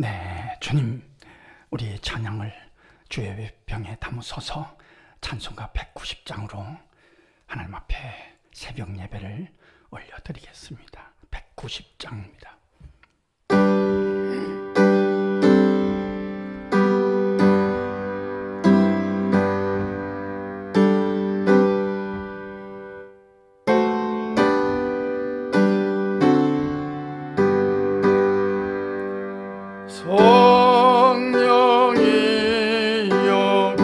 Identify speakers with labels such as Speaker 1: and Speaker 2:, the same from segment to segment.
Speaker 1: 네, 주님, 우리의 찬양을 주의 병에 담으소서. 찬송가 190장으로 하나님 앞에 새벽 예배를 올려드리겠습니다. 190장입니다.
Speaker 2: 성령이여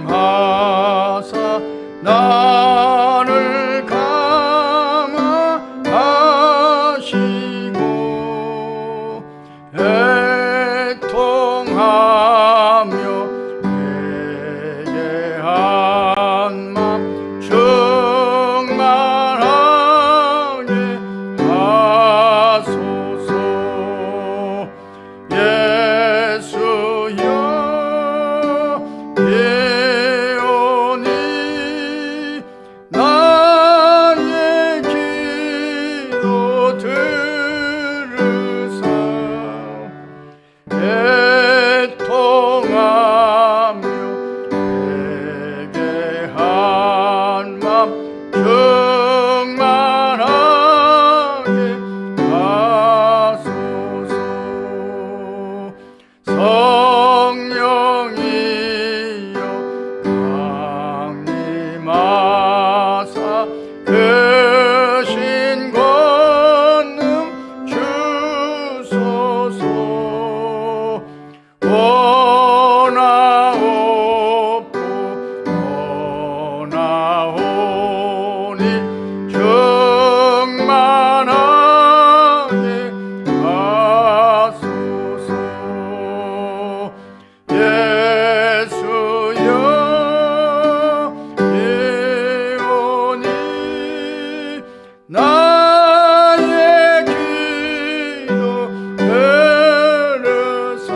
Speaker 2: 강림하사 나를 감화하시고 애통하며 회개한 맘 충만하게 하소서. 예수여 비오니 나의 기도 들으사 애통하며 회개한 맘 충만하게 하소서. 성령이여 강림하사 크신 권능 주소서. 원하옵고 원하오니 충만하게 하소서. 예수여 비오니 나의 기도 들으사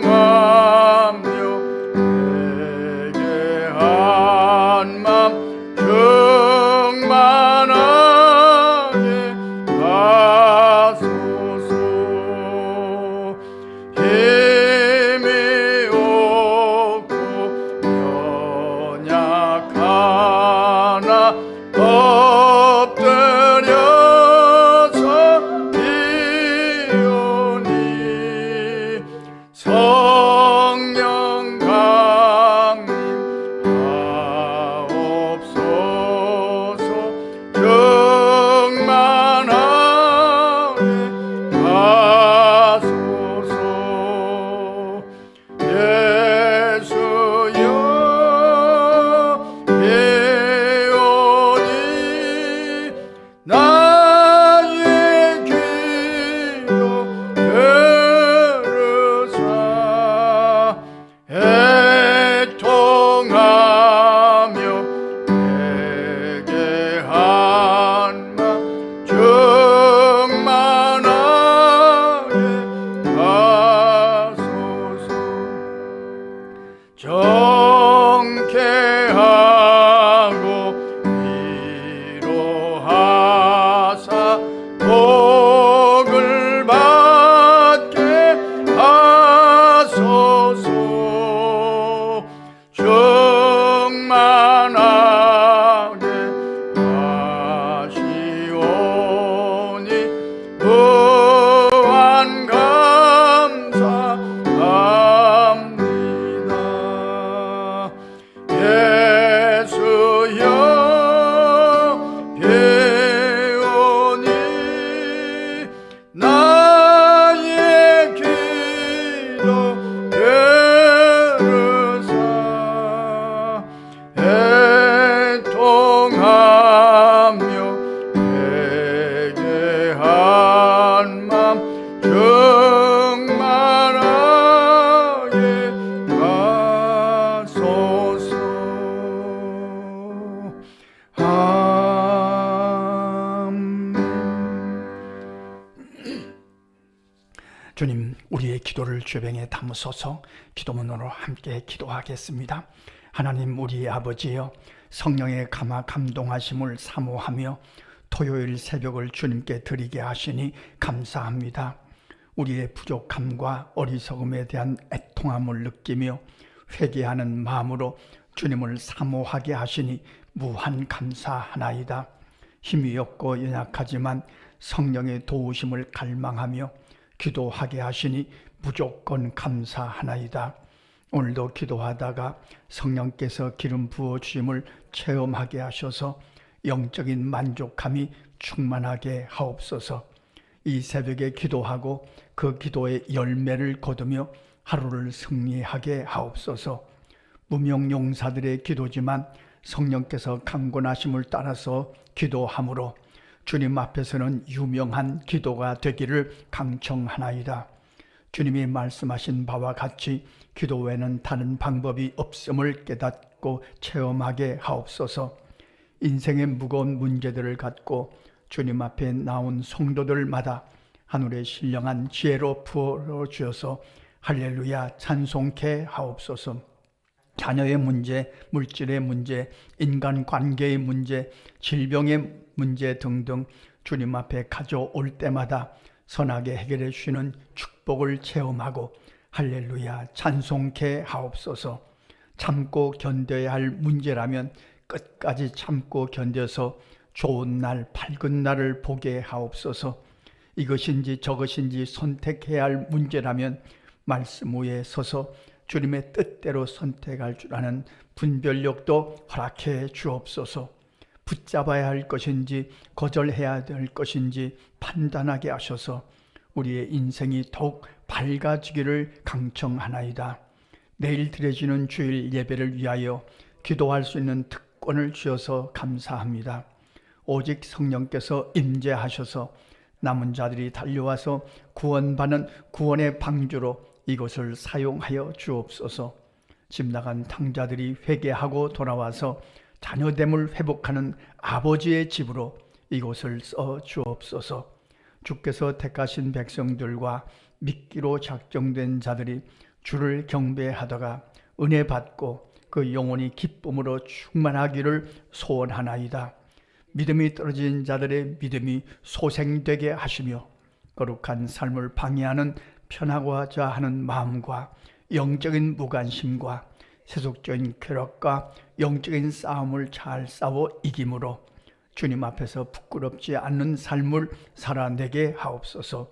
Speaker 2: 애통하며 회개한 맘 충만하게 하소서. 힘이 없고 연약하나 엎드려서 비오니 성령 강림하옵소서. 충만하게 하소서. 예수여 비오니 나의 기도 들으사 애통하며 회개한 맘 충만하게 하소서. 정케하고 위로하사 복을 받게 하소서. 충만하게 하시오니 무한 감사합니다. 예수여 비오니 나의 기도 들으사 애통하며 회개한 맘 충만하게 하소서. 아멘.
Speaker 1: 주님, 우리의 기도를 주병에 담으소서. 기도문으로 함께 기도하겠습니다. 하나님, 우리의 아버지여, 성령의 감화 감동하심을 사모하며 토요일 새벽을 주님께 드리게 하시니 감사합니다. 우리의 부족함과 어리석음에 대한 애통함을 느끼며 회개하는 마음으로 주님을 사모하게 하시니 무한 감사하나이다. 힘이 없고 연약하지만 성령의 도우심을 갈망하며 기도하게 하시니 무조건 감사하나이다. 오늘도 기도하다가 성령께서 기름 부어주심을 체험하게 하셔서 영적인 만족함이 충만하게 하옵소서. 이 새벽에 기도하고 그 기도의 열매를 거두며 하루를 승리하게 하옵소서. 무명용사들의 기도지만 성령께서 강권하심을 따라서 기도함으로 주님 앞에서는 유명한 기도가 되기를 강청하나이다. 주님이 말씀하신 바와 같이 기도 외에는 다른 방법이 없음을 깨닫고 체험하게 하옵소서. 인생의 무거운 문제들을 갖고 주님 앞에 나온 성도들마다 하늘의 신령한 지혜로 부어주셔서 할렐루야 찬송케 하옵소서. 자녀의 문제, 물질의 문제, 인간관계의 문제, 질병의 문제 등등 주님 앞에 가져올 때마다 선하게 해결해 주시는 축복을 체험하고 할렐루야 찬송케 하옵소서. 참고 견뎌야 할 문제라면 끝까지 참고 견뎌서 좋은 날, 밝은 날을 보게 하옵소서. 이것인지 저것인지 선택해야 할 문제라면 말씀 위에 서서 주님의 뜻대로 선택할 줄 아는 분별력도 허락해 주옵소서. 붙잡아야 할 것인지 거절해야 될 것인지 판단하게 하셔서 우리의 인생이 더욱 밝아지기를 강청하나이다. 내일 드려지는 주일 예배를 위하여 기도할 수 있는 특권을 주셔서 감사합니다. 오직 성령께서 임재하셔서 남은 자들이 달려와서 구원받는 구원의 방주로 이곳을 사용하여 주옵소서. 집 나간 탕자들이 회개하고 돌아와서 자녀됨을 회복하는 아버지의 집으로 이곳을 써 주옵소서. 주께서 택하신 백성들과 믿기로 작정된 자들이 주를 경배하다가 은혜 받고 그 영혼이 기쁨으로 충만하기를 소원하나이다. 믿음이 떨어진 자들의 믿음이 소생되게 하시며 거룩한 삶을 방해하는 편하고자 하는 마음과 영적인 무관심과 세속적인 쾌락과 영적인 싸움을 잘 싸워 이김으로 주님 앞에서 부끄럽지 않는 삶을 살아내게 하옵소서.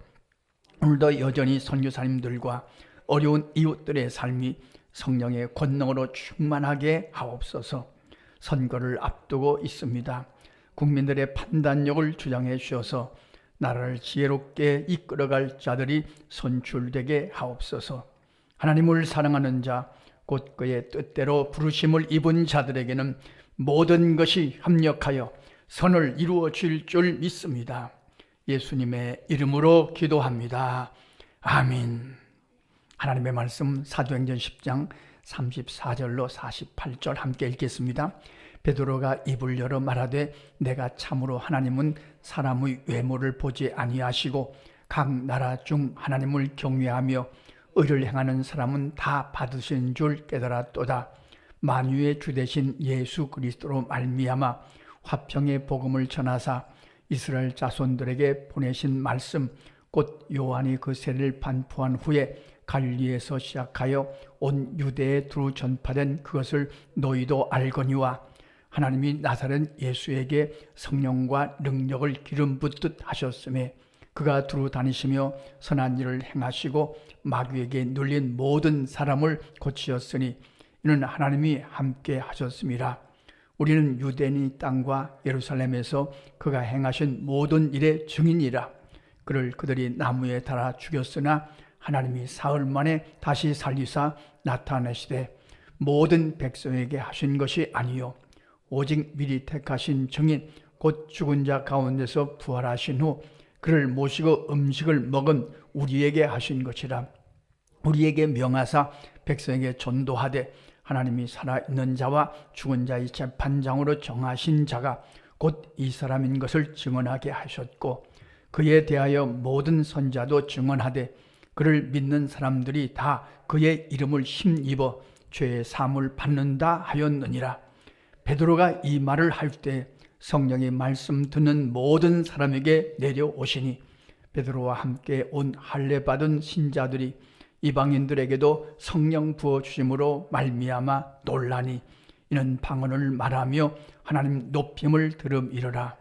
Speaker 1: 오늘도 여전히 선교사님들과 어려운 이웃들의 삶이 성령의 권능으로 충만하게 하옵소서. 선거를 앞두고 있습니다. 국민들의 판단력을 주장해 주셔서 나라를 지혜롭게 이끌어갈 자들이 선출되게 하옵소서. 하나님을 사랑하는 자, 곧 그의 뜻대로 부르심을 입은 자들에게는 모든 것이 합력하여 선을 이루어 줄 믿습니다. 예수님의 이름으로 기도합니다. 아멘. 하나님의 말씀 사도행전 10장 34절로 48절 함께 읽겠습니다. 베드로가 입을 열어 말하되 내가 참으로 하나님은 사람의 외모를 보지 아니하시고 각 나라 중 하나님을 경외하며 의를 행하는 사람은 다 받으신 줄 깨달았도다. 만유의 주 되신 예수 그리스도로 말미암아 화평의 복음을 전하사 이스라엘 자손들에게 보내신 말씀 곧 요한이 그 세례를 반포한 후에 갈릴리에서 시작하여 온 유대에 두루 전파된 그것을 너희도 알거니와 하나님이 나사렛 예수에게 성령과 능력을 기름 붓듯 하셨음에 그가 두루 다니시며 선한 일을 행하시고 마귀에게 눌린 모든 사람을 고치셨으니 이는 하나님이 함께 하셨습니다. 우리는 유대인의 땅과 예루살렘에서 그가 행하신 모든 일의 증인이라. 그를 그들이 나무에 달아 죽였으나 하나님이 사흘 만에 다시 살리사 나타내시되 모든 백성에게 하신 것이 아니요 오직 미리 택하신 증인 곧 죽은 자 가운데서 부활하신 후 그를 모시고 음식을 먹은 우리에게 하신 것이라. 우리에게 명하사 백성에게 전도하되 하나님이 살아있는 자와 죽은 자의 재판장으로 정하신 자가 곧 이 사람인 것을 증언하게 하셨고 그에 대하여 모든 선자도 증언하되 그를 믿는 사람들이 다 그의 이름을 힘입어 죄의 사함을 받는다 하였느니라. 베드로가 이 말을 할 때 성령의 말씀 듣는 모든 사람에게 내려오시니 베드로와 함께 온 할례 받은 신자들이 이방인들에게도 성령 부어주심으로 말미암아 놀라니 이는 방언을 말하며 하나님 높임을 들음이러라.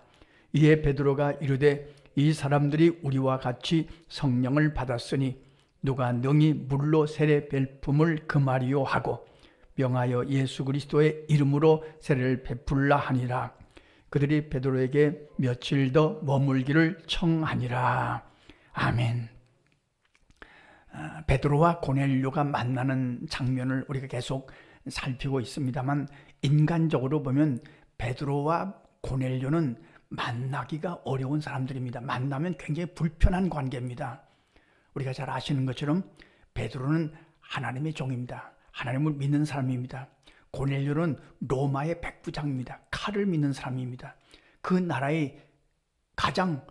Speaker 1: 이에 베드로가 이르되 이 사람들이 우리와 같이 성령을 받았으니 누가 능히 물로 세례 벨품을 금하리요 하고 명하여 예수 그리스도의 이름으로 세례를 베풀라 하니라. 그들이 베드로에게 며칠 더 머물기를 청하니라. 아멘. 베드로와 고넬료가 만나는 장면을 우리가 계속 살피고 있습니다만 인간적으로 보면 베드로와 고넬료는 만나기가 어려운 사람들입니다. 만나면 굉장히 불편한 관계입니다. 우리가 잘 아시는 것처럼 베드로는 하나님의 종입니다. 하나님을 믿는 사람입니다. 고넬료는 로마의 백부장입니다. 칼을 믿는 사람입니다. 그 나라의 가장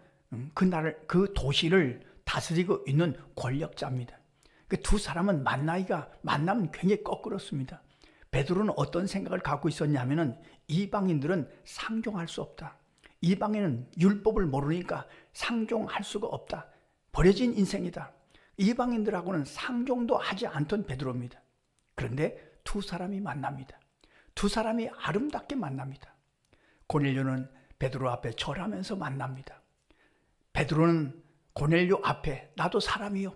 Speaker 1: 그 도시를 다스리고 있는 권력자입니다. 그 두 사람은 만나면 굉장히 거꾸렇습니다. 베드로는 어떤 생각을 갖고 있었냐면은 이방인들은 상종할 수 없다. 이방인은 율법을 모르니까 상종할 수가 없다. 버려진 인생이다. 이방인들하고는 상종도 하지 않던 베드로입니다. 그런데 두 사람이 만납니다. 두 사람이 아름답게 만납니다. 고넬료는 베드로 앞에 절하면서 만납니다. 베드로는 고넬료 앞에 나도 사람이요.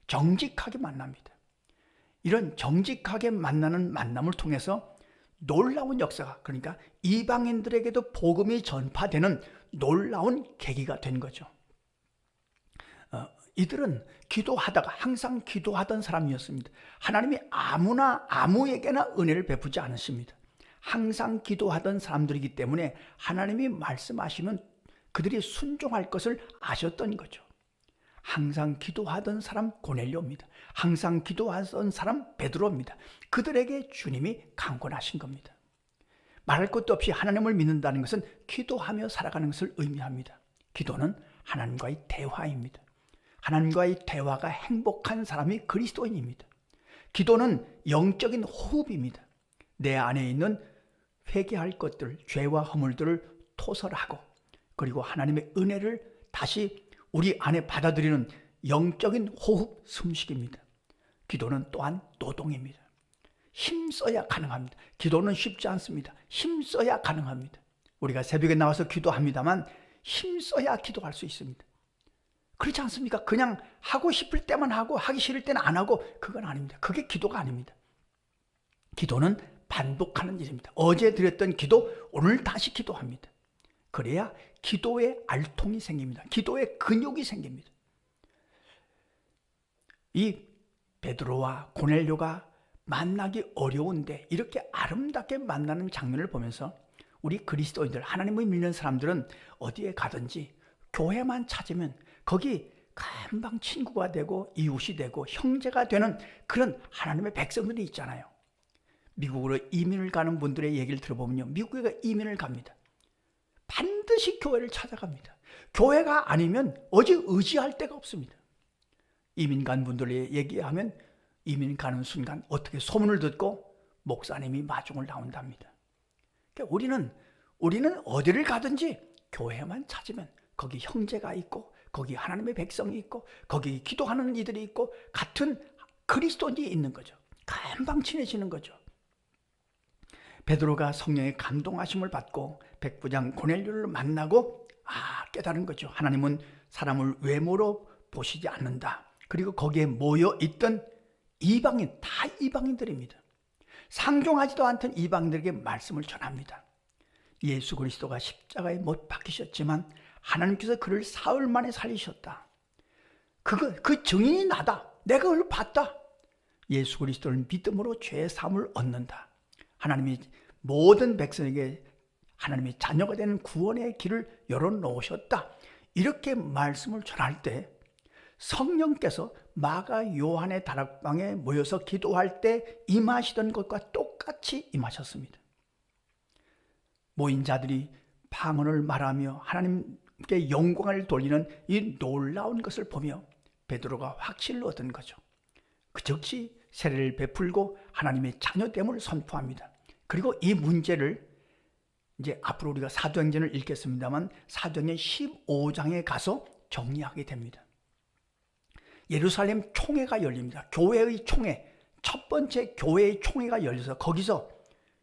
Speaker 1: 정직하게 만납니다. 이런 정직하게 만나는 만남을 통해서 놀라운 역사가, 그러니까 이방인들에게도 복음이 전파되는 놀라운 계기가 된 거죠. 이들은 기도하다가 항상 기도하던 사람이었습니다. 하나님이 아무에게나 은혜를 베푸지 않으십니다. 항상 기도하던 사람들이기 때문에 하나님이 말씀하시면 그들이 순종할 것을 아셨던 거죠. 항상 기도하던 사람 고넬료입니다. 항상 기도하던 사람 베드로입니다. 그들에게 주님이 강권하신 겁니다. 말할 것도 없이 하나님을 믿는다는 것은 기도하며 살아가는 것을 의미합니다. 기도는 하나님과의 대화입니다. 하나님과의 대화가 행복한 사람이 그리스도인입니다. 기도는 영적인 호흡입니다. 내 안에 있는 회개할 것들, 죄와 허물들을 토설하고 그리고 하나님의 은혜를 다시 우리 안에 받아들이는 영적인 호흡, 숨쉬기입니다. 기도는 또한 노동입니다. 힘써야 가능합니다. 기도는 쉽지 않습니다. 힘써야 가능합니다. 우리가 새벽에 나와서 기도합니다만 힘써야 기도할 수 있습니다. 그렇지 않습니까? 그냥 하고 싶을 때만 하고 하기 싫을 때는 안 하고 그건 아닙니다. 그게 기도가 아닙니다. 기도는 반복하는 일입니다. 어제 드렸던 기도 오늘 다시 기도합니다. 그래야 기도의 알통이 생깁니다. 기도의 근육이 생깁니다. 이 베드로와 고넬료가 만나기 어려운데 이렇게 아름답게 만나는 장면을 보면서 우리 그리스도인들, 하나님을 믿는 사람들은 어디에 가든지 교회만 찾으면 거기 금방 친구가 되고 이웃이 되고 형제가 되는 그런 하나님의 백성들이 있잖아요. 미국으로 이민을 가는 분들의 얘기를 들어보면요, 미국에 이민을 갑니다. 반드시 교회를 찾아갑니다. 교회가 아니면 어디 의지할 데가 없습니다. 이민 간 분들의 얘기하면 이민 가는 순간 어떻게 소문을 듣고 목사님이 마중을 나온답니다. 그러니까 우리는 어디를 가든지 교회만 찾으면 거기 형제가 있고 거기 하나님의 백성이 있고 거기 기도하는 이들이 있고 같은 그리스도인이 있는 거죠. 금방 친해지는 거죠. 베드로가 성령의 감동하심을 받고 백부장 고넬료를 만나고 깨달은 거죠. 하나님은 사람을 외모로 보시지 않는다. 그리고 거기에 모여 있던 이방인, 다 이방인들입니다. 상종하지도 않던 이방인들에게 말씀을 전합니다. 예수 그리스도가 십자가에 못 박히셨지만 하나님께서 그를 사흘 만에 살리셨다. 그 증인이 나다. 내가 그걸 봤다. 예수 그리스도를 믿음으로 죄의 사함을 얻는다. 하나님이 모든 백성에게 하나님의 자녀가 되는 구원의 길을 열어놓으셨다. 이렇게 말씀을 전할 때 성령께서 마가 요한의 다락방에 모여서 기도할 때 임하시던 것과 똑같이 임하셨습니다. 모인 자들이 방언을 말하며 하나님께 영광을 돌리는 이 놀라운 것을 보며 베드로가 확신을 얻은 거죠. 그 즉시 세례를 베풀고 하나님의 자녀됨을 선포합니다. 그리고 이 문제를 이제 앞으로 우리가 사도행전을 읽겠습니다만 사도행전 15장에 가서 정리하게 됩니다. 예루살렘 총회가 열립니다. 교회의 총회, 첫 번째 교회의 총회가 열려서 거기서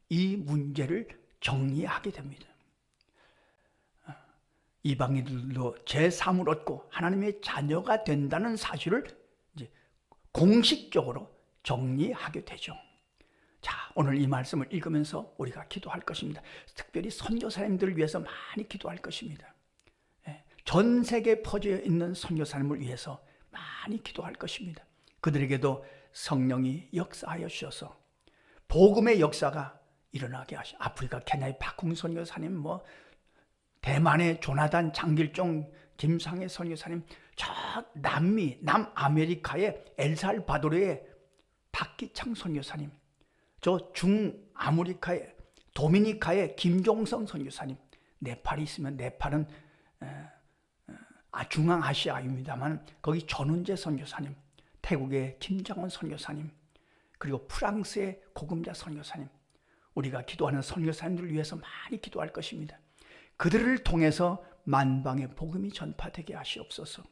Speaker 1: 이 문제를 정리하게 됩니다. 이방인들도 제3을 얻고 하나님의 자녀가 된다는 사실을 이제 공식적으로 정리하게 되죠. 자, 오늘 이 말씀을 읽으면서 우리가 기도할 것입니다. 특별히 선교사님들을 위해서 많이 기도할 것입니다. 전 세계에 퍼져 있는 선교사님을 위해서 많이 기도할 것입니다. 그들에게도 성령이 역사하여 주셔서 복음의 역사가 일어나게 하시. 아프리카 케냐의 박홍 선교사님, 대만의 조나단 장길종 김상혜 선교사님, 저 남미 남아메리카의 엘살바도르의 박기창 선교사님, 저 중아메리카의 도미니카의 김종성 선교사님, 네팔이 있으면 네팔은 중앙아시아입니다만 거기 전운재 선교사님, 태국의 김장원 선교사님, 그리고 프랑스의 고금자 선교사님, 우리가 기도하는 선교사님들을 위해서 많이 기도할 것입니다. 그들을 통해서 만방의 복음이 전파되게 하시옵소서.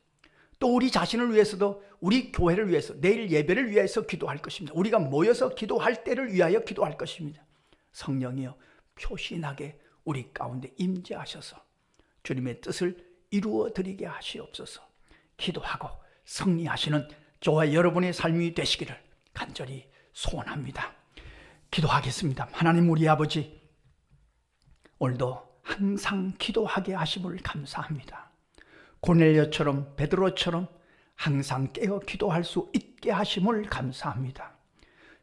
Speaker 1: 또 우리 자신을 위해서도, 우리 교회를 위해서, 내일 예배를 위해서 기도할 것입니다. 우리가 모여서 기도할 때를 위하여 기도할 것입니다. 성령이여 표신하게 우리 가운데 임재하셔서 주님의 뜻을 이루어 드리게 하시옵소서. 기도하고 승리하시는 저와 여러분의 삶이 되시기를 간절히 소원합니다. 기도하겠습니다. 하나님 우리 아버지, 오늘도 항상 기도하게 하심을 감사합니다. 고넬료처럼 베드로처럼 항상 깨어 기도할 수 있게 하심을 감사합니다.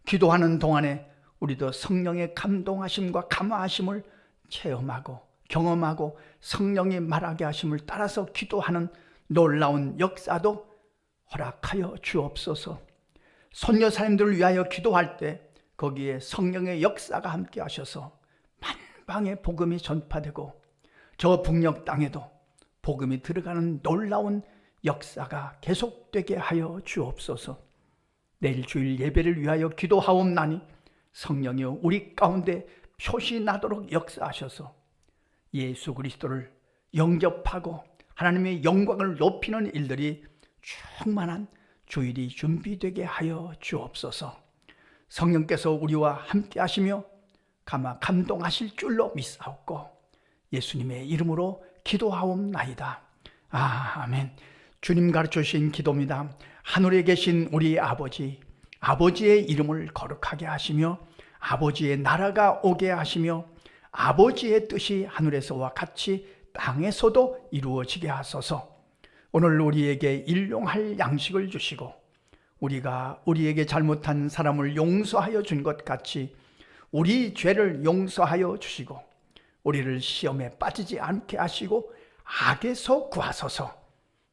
Speaker 1: 기도하는 동안에 우리도 성령의 감동하심과 감화하심을 체험하고 경험하고 성령이 말하게 하심을 따라서 기도하는 놀라운 역사도 허락하여 주옵소서. 선교사님들을 위하여 기도할 때 거기에 성령의 역사가 함께 하셔서 만방의 복음이 전파되고 저 북녘 땅에도 복음이 들어가는 놀라운 역사가 계속되게 하여 주옵소서. 내일 주일 예배를 위하여 기도하옵나니 성령이여 우리 가운데 표시나도록 역사하셔서 예수 그리스도를 영접하고 하나님의 영광을 높이는 일들이 충만한 주일이 준비되게 하여 주옵소서. 성령께서 우리와 함께 하시며 감동하실 줄로 믿사옵고 예수님의 이름으로 기도하옵나이다. 아멘. 주님 가르쳐 주신 기도입니다. 하늘에 계신 우리 아버지, 아버지의 이름을 거룩하게 하시며 아버지의 나라가 오게 하시며 아버지의 뜻이 하늘에서와 같이 땅에서도 이루어지게 하소서. 오늘 우리에게 일용할 양식을 주시고 우리가 우리에게 잘못한 사람을 용서하여 준 것 같이 우리 죄를 용서하여 주시고 우리를 시험에 빠지지 않게 하시고 악에서 구하소서.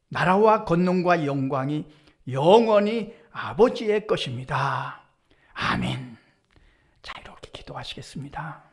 Speaker 1: 나라와 권능과 영광이 영원히 아버지의 것입니다. 아멘. 자, 이렇게 기도하시겠습니다.